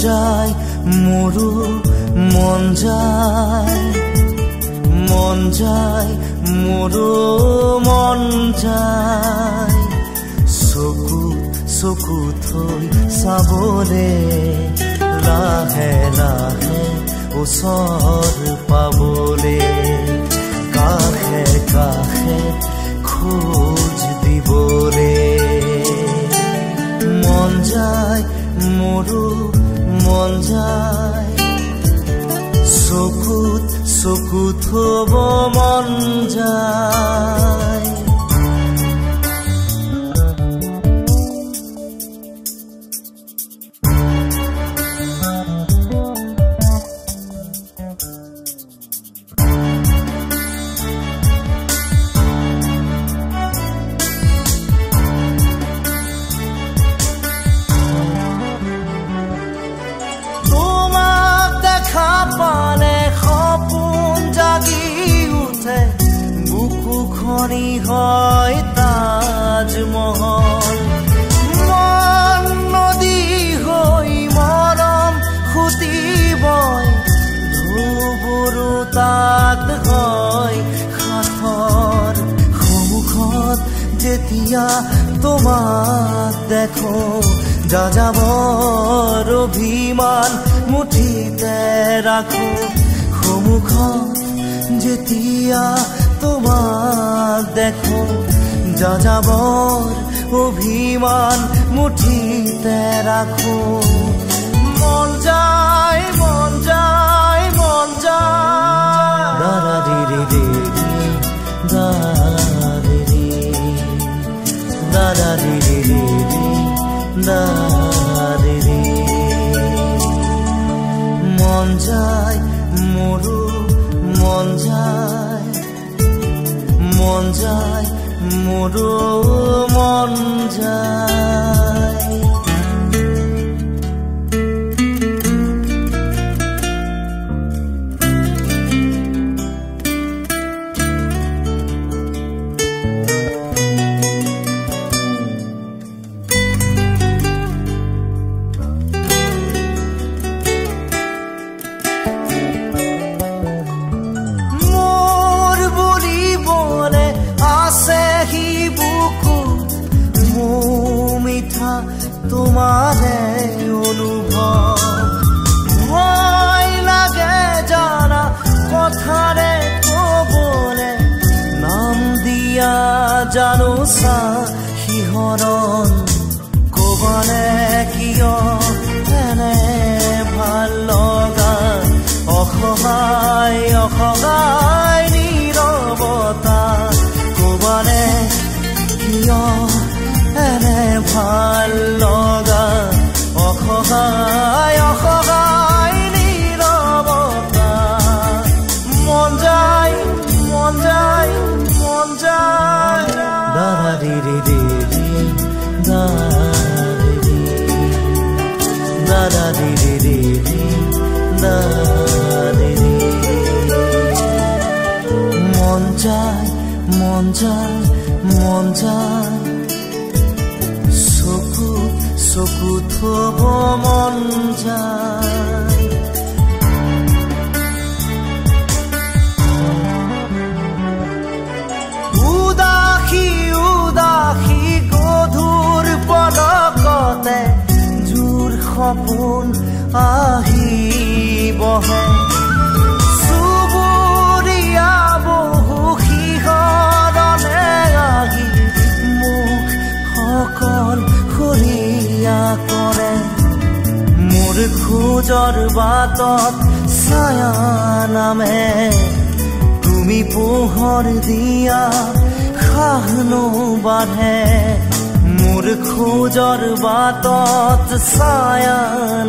যায় মোৰো মন যায় মোৰো মন যায় চকু থৈ চাবলে লাহে লাহে ওচৰ পাবলে কাষে কাষে খোজ দিবলে মন যায় মোৰো মন যায় চকুত থব মন যায় হয় তাজমহল মন নদী হৈ মৰম খুটিবই ধুবুৰু তাত হয় সাথৰ সন্মুখত যেতিয়া তোমাক দেখো যাযাবৰ অভিমান মুঠিতে ৰাখো সন্মুখত যেতিয়া তোমাক দেখো যাযাবৰ অভিমান মুঠিতে ৰাখো মন যায় মন যায় মন যায় দাৰা ৰি ৰি দাৰা ৰি দাৰা ৰি ৰি দাৰা ৰি মন যায় মোৰো মন যায় মোৰো মন যায় তোমাৰে অনুভৱ ভয় লাগে জানা কথাৰে কবলে নাম দিয়া জানো চা শিহৰণ কবালে কিয় এনে ভাল লগা অসহায় নীৰৱতা কবালে কিয় এনে ভাল লগা অসহায় নীৰৱতা মন যায় মন যায় মন যায় দাৰা ৰি ৰি দাৰা ৰি ৰি দাৰা ৰি মন যায় মন যায় মন যায় চকু থব মন যায় উদাসী গধুৰ পলকতে জোৰ সপোন আহি বহে চুবুৰীয়া বহু শিহৰণে আহি মুখ সকল খৰিয়া কৰে মোৰ খোজৰ বাটত ছায়া নামে তুমি পোহৰ দিয়া খাহনো বাঢ়ে মোৰ খোজৰ বাটত ছায়া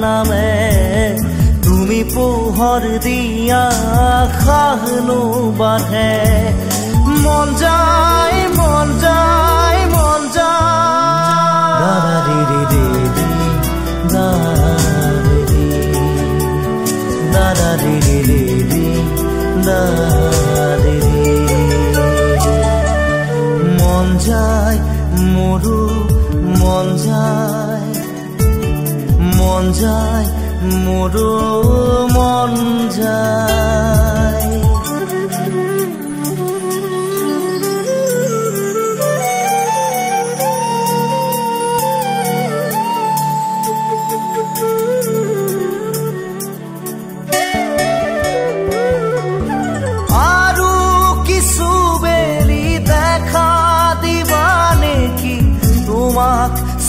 নামে তুমি পোহৰ দিয়া খাহনো বাঢ়ে মন যায় মন যায় মন যায় দাৰা ৰি ৰি দাৰা ৰি দাৰা ৰি মন যায় মোৰো মন যায় মন যায় মোৰো মন যায়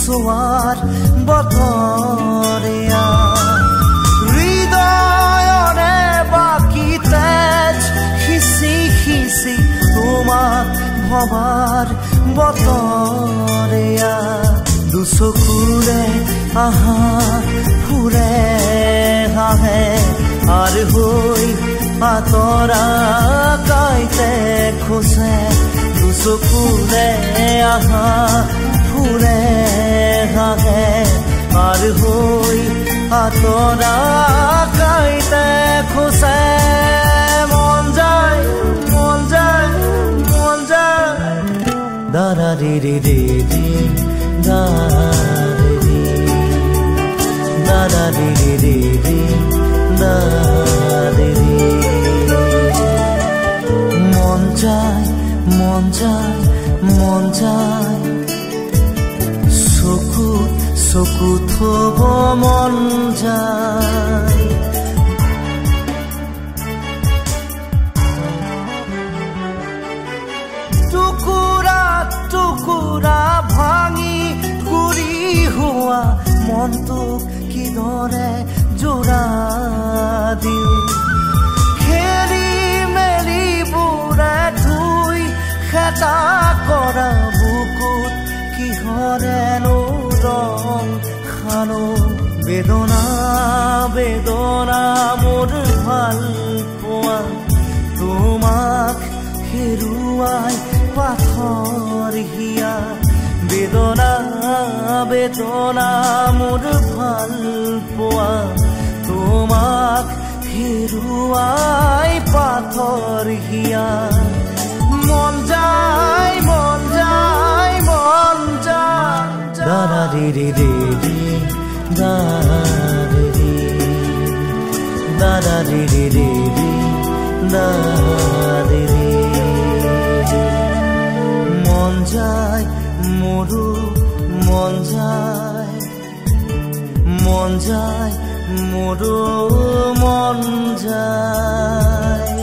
সোয়াৰ বতৰিয়া হৃদয়ৰে বাকি তেজ খিচি খিচি তোমাক ভবাৰ বতৰিয়া দুচকুৰে আহা ফুৰে হাহে আৰ হৈ আতৰা কাইতে খোজে দুচকুৰে আহা ফুৰে হাহে আৰ হৈ আতৰা কাইতে খোজে মন যায় মন যায় মন যায় দাদা রে রে রে রে দাদা রে রে রে রে দাদা রে মন যায় মন যায় মন যায় চকু থব মন যায় টুকুৰা টুকুৰা ভাঙি গুৰি হোৱা মনটোক কিদৰে জোৰা দিওঁ খেলি মেলি বুঢ়া ধুই খেতা কৰা বুকুত কিহৰেনো ৰং খানো বেদনা বেদনা মোৰ ভাল পোৱা তোমাক হেৰুৱাই পাথৰ হিয়া বেদনা বেদনা মোৰ ভাল পোৱা তোমাক হেৰুৱাই পাথৰ হিয়া মন যায় মন যায় মন যায় দাদা রে রে রে রে দাদা রে রে রে রে দাদা রে মন যায় মোৰো মন যায় মন যায় মোৰো মন যায়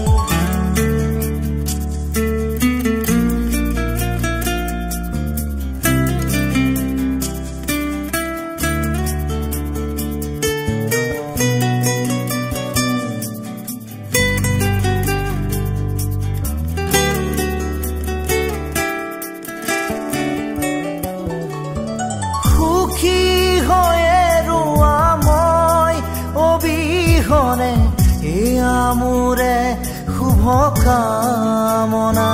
মোৰে শুভ কামনা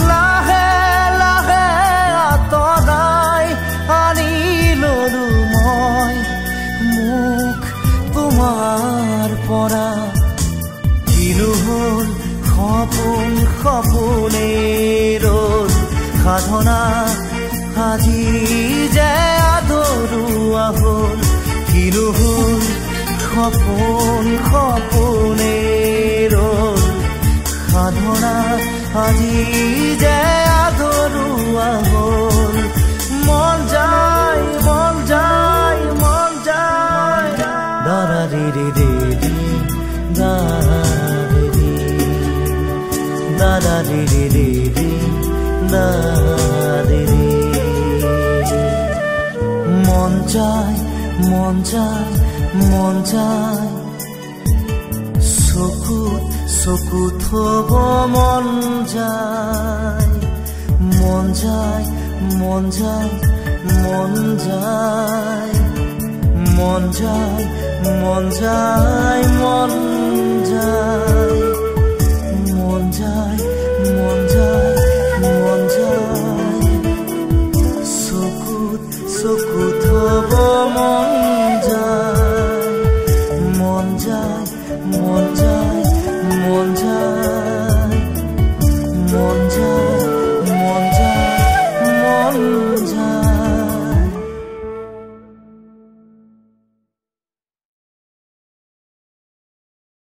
লাহে লাহে আঁতৰাই আনি ললো মই মুখ তোমাৰ পৰা কিনো হ'ল সপোন সপোনে ৰ'ল সাধনা আজি যে আধৰুৱা হ'ল কিনো হ'ল সপোন সপোনে ৰ'ল সাধনা আজি যে আধৰুৱা হ'ল মন যায় মন যায় মন যায় দাদা ৰে ৰে ৰে ৰে দাদা ৰে ৰে ৰে ৰে দাদা ৰে মন যায় মন যায় মন যায় চকু থব মন যায় মন যায় মন যায় মন যায় মন যায় মন যায়